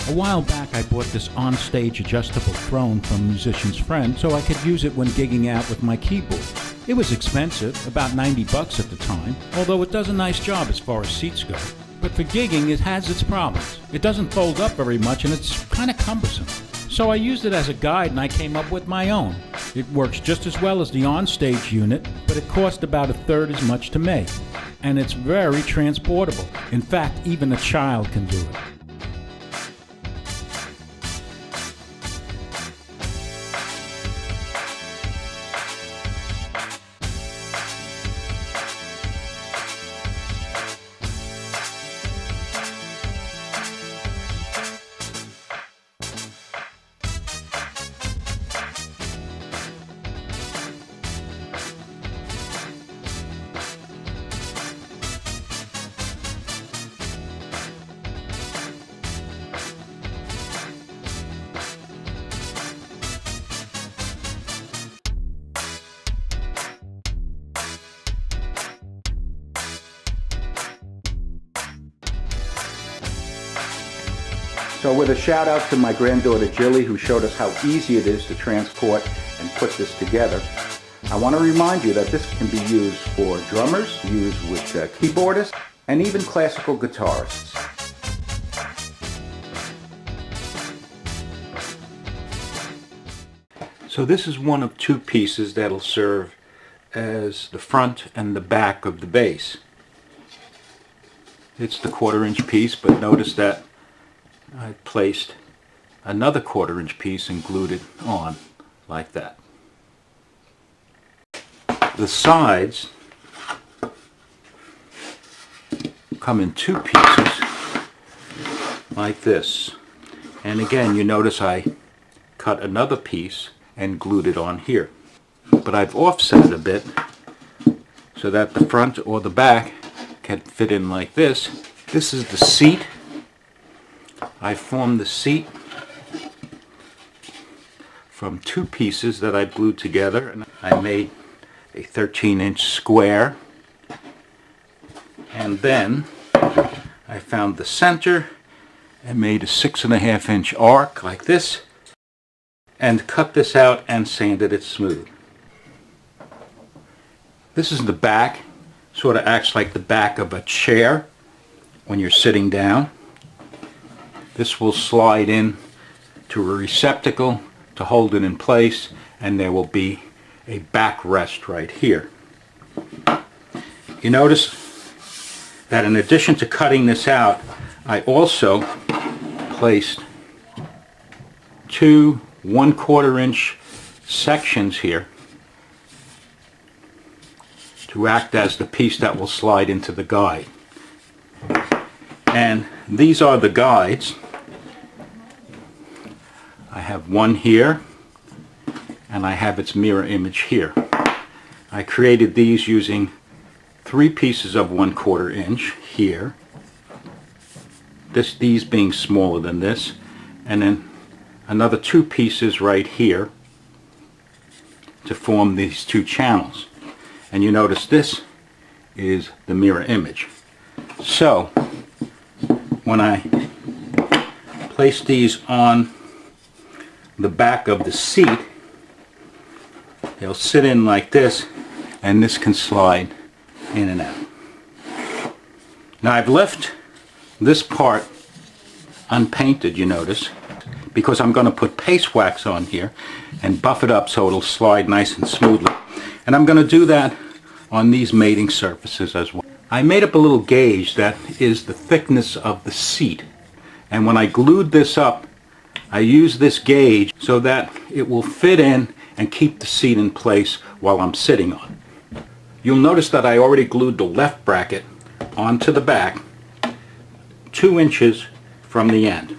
A while back I bought this on-stage adjustable throne from a musician's friend so I could use it when gigging out with my keyboard. It was expensive, about $90 at the time, although it does a nice job as far as seats go. But for gigging it has its problems. It doesn't fold up very much and it's kind of cumbersome. So I used it as a guide and I came up with my own. It works just as well as the on-stage unit, but it cost about a third as much to make. And it's very transportable. In fact, even a child can do it. So with a shout out to my granddaughter Jilly, who showed us how easy it is to transport and put this together, I want to remind you that this can be used for drummers, used with keyboardists, and even classical guitarists. So this is one of two pieces that'll serve as the front and the back of the bass. It's the 1/4-inch piece, but notice that I placed another 1/4-inch piece and glued it on like that. The sides come in two pieces like this. And again, you notice I cut another piece and glued it on here. But I've offset it a bit so that the front or the back can fit in like this. This is the seat. I formed the seat from two pieces that I glued together, and I made a 13-inch square, and then I found the center and made a 6.5-inch arc like this and cut this out and sanded it smooth. This is the back. Sort of acts like the back of a chair when you're sitting down. This will slide in to a receptacle to hold it in place, and there will be a backrest right here. You notice that in addition to cutting this out, I also placed two 1/4-inch sections here to act as the piece that will slide into the guide. And these are the guides. I have one here, and I have its mirror image here. I created these using 3 pieces of 1/4 inch here, these being smaller than this, and then another 2 pieces right here to form these 2 channels. And you notice this is the mirror image. So when I place these on the back of the seat, they'll sit in like this, and this can slide in and out. Now I've left this part unpainted, you notice, because I'm going to put paste wax on here and buff it up so it'll slide nice and smoothly. And I'm going to do that on these mating surfaces as well. I made up a little gauge that is the thickness of the seat, and when I glued this up, I used this gauge so that it will fit in and keep the seat in place while I'm sitting on it. You'll notice that I already glued the left bracket onto the back 2 inches from the end.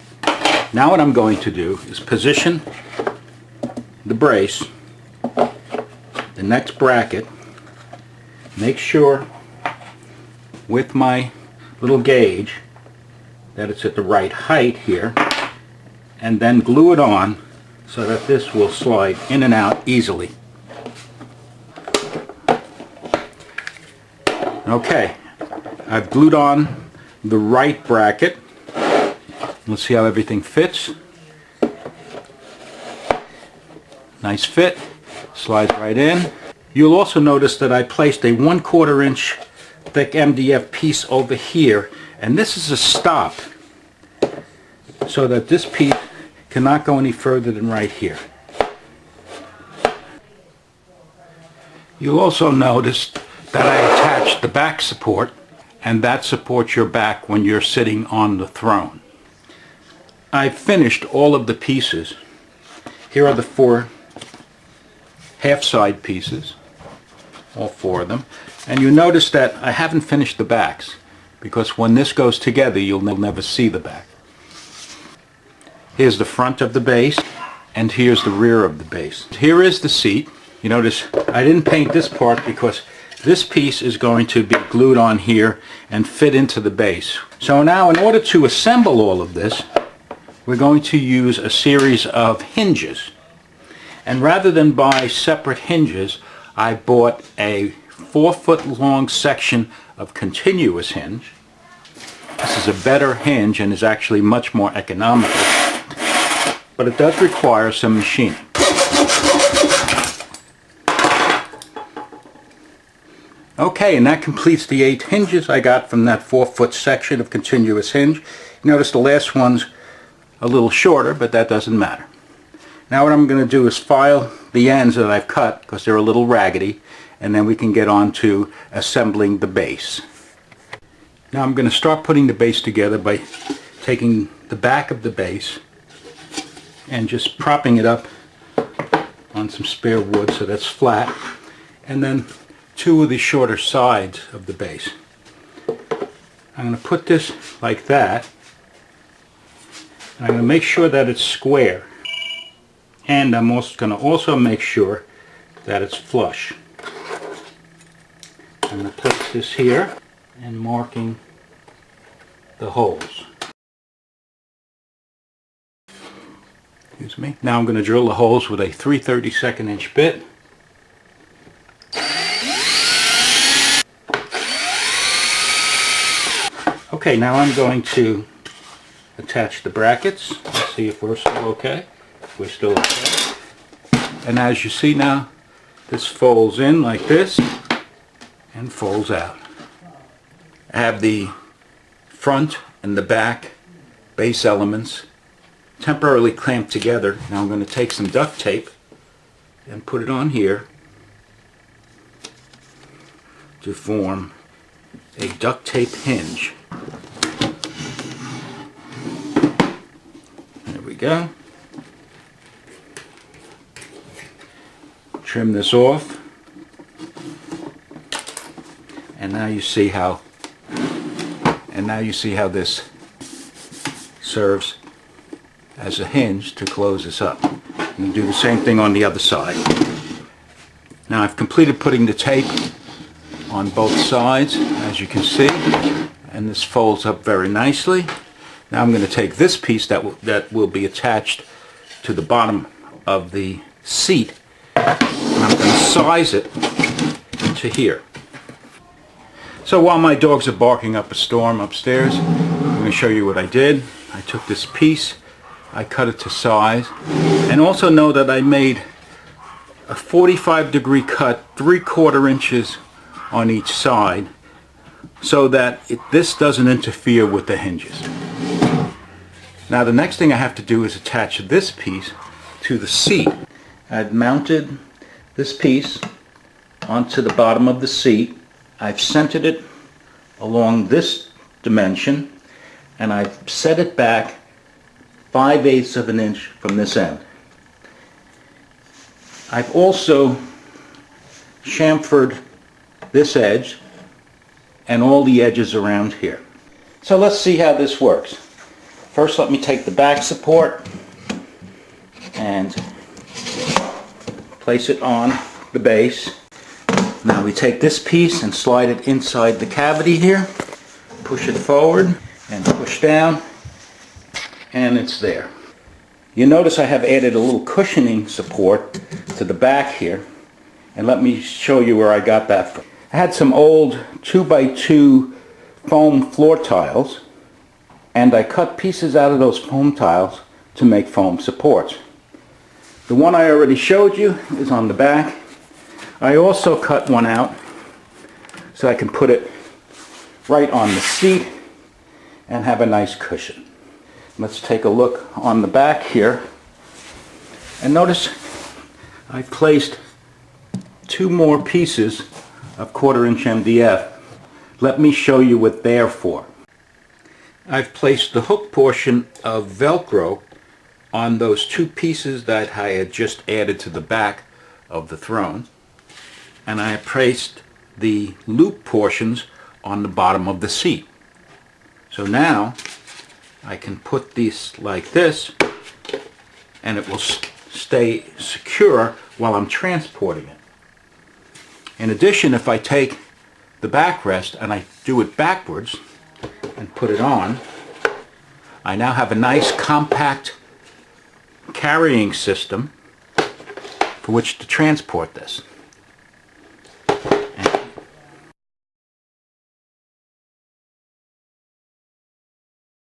Now what I'm going to do is position the brace, the next bracket, make sure with my little gauge that it's at the right height here, and then glue it on so that this will slide in and out easily. Okay, I've glued on the right bracket, Let's see how everything fits. Nice fit. Slides right in. You'll also notice that I placed a 1/4 inch thick MDF piece over here, and this is a stop so that this piece cannot go any further than right here. You'll also notice that I attached the back support, and that supports your back when you're sitting on the throne. I've finished all of the pieces. Here are the 4 half-side pieces, all 4 of them. And you notice that I haven't finished the backs, because when this goes together, you'll never see the back. Here's the front of the base, and here's the rear of the base. Here is the seat. You notice I didn't paint this part because this piece is going to be glued on here and fit into the base. So now, in order to assemble all of this, we're going to use a series of hinges. And rather than buy separate hinges, I bought a 4-foot long section of continuous hinge. This is a better hinge and is actually much more economical, but it does require some machining. Okay, and that completes the 8 hinges I got from that 4-foot section of continuous hinge. You notice the last one's a little shorter, but that doesn't matter. Now what I'm going to do is file the ends that I've cut, because they're a little raggedy, and then we can get on to assembling the base. Now I'm going to start putting the base together by taking the back of the base and just propping it up on some spare wood so that's flat, and then 2 of the shorter sides of the base. I'm going to put this like that, and I'm going to make sure that it's square, and I'm also going to make sure that it's flush. I'm going to place this here and marking the holes. Excuse me. Now I'm going to drill the holes with a 3/32 inch bit. Okay, now I'm going to attach the brackets. Let's see if we're still okay. We're still okay. And as you see now, this folds in like this and folds out. I have the front and the back base elements temporarily clamped together. Now I'm going to take some duct tape and put it on here to form a duct tape hinge. There we go. Trim this off, and now you see how this serves as a hinge to close this up. And do the same thing on the other side. Now I've completed putting the tape on both sides, as you can see, and this folds up very nicely. Now I'm going to take this piece that will be attached to the bottom of the seat, and I'm going to size it to here. So while my dogs are barking up a storm upstairs, I'm going to show you what I did. I took this piece, I cut it to size, and also know that I made a 45-degree cut, 3/4 inches on each side, so that this doesn't interfere with the hinges. Now the next thing I have to do is attach this piece to the seat. I've mounted this piece onto the bottom of the seat. I've centered it along this dimension, and I've set it back 5/8 of an inch from this end. I've also chamfered this edge and all the edges around here. So let's see how this works. First, let me take the back support and place it on the base. Now we take this piece and slide it inside the cavity here, push it forward and push down, and it's there. You notice I have added a little cushioning support to the back here, and let me show you where I got that from. I had some old 2x2 foam floor tiles, and I cut pieces out of those foam tiles to make foam supports. The one I already showed you is on the back. I also cut one out so I can put it right on the seat and have a nice cushion. Let's take a look on the back here. And notice I placed 2 more pieces of 1/4" MDF. Let me show you what they're for. I've placed the hook portion of Velcro on those 2 pieces that I had just added to the back of the throne, and I placed the loop portions on the bottom of the seat. So now I can put these like this, and it will stay secure while I'm transporting it. In addition, if I take the backrest and I do it backwards and put it on, I now have a nice compact carrying system for which to transport this.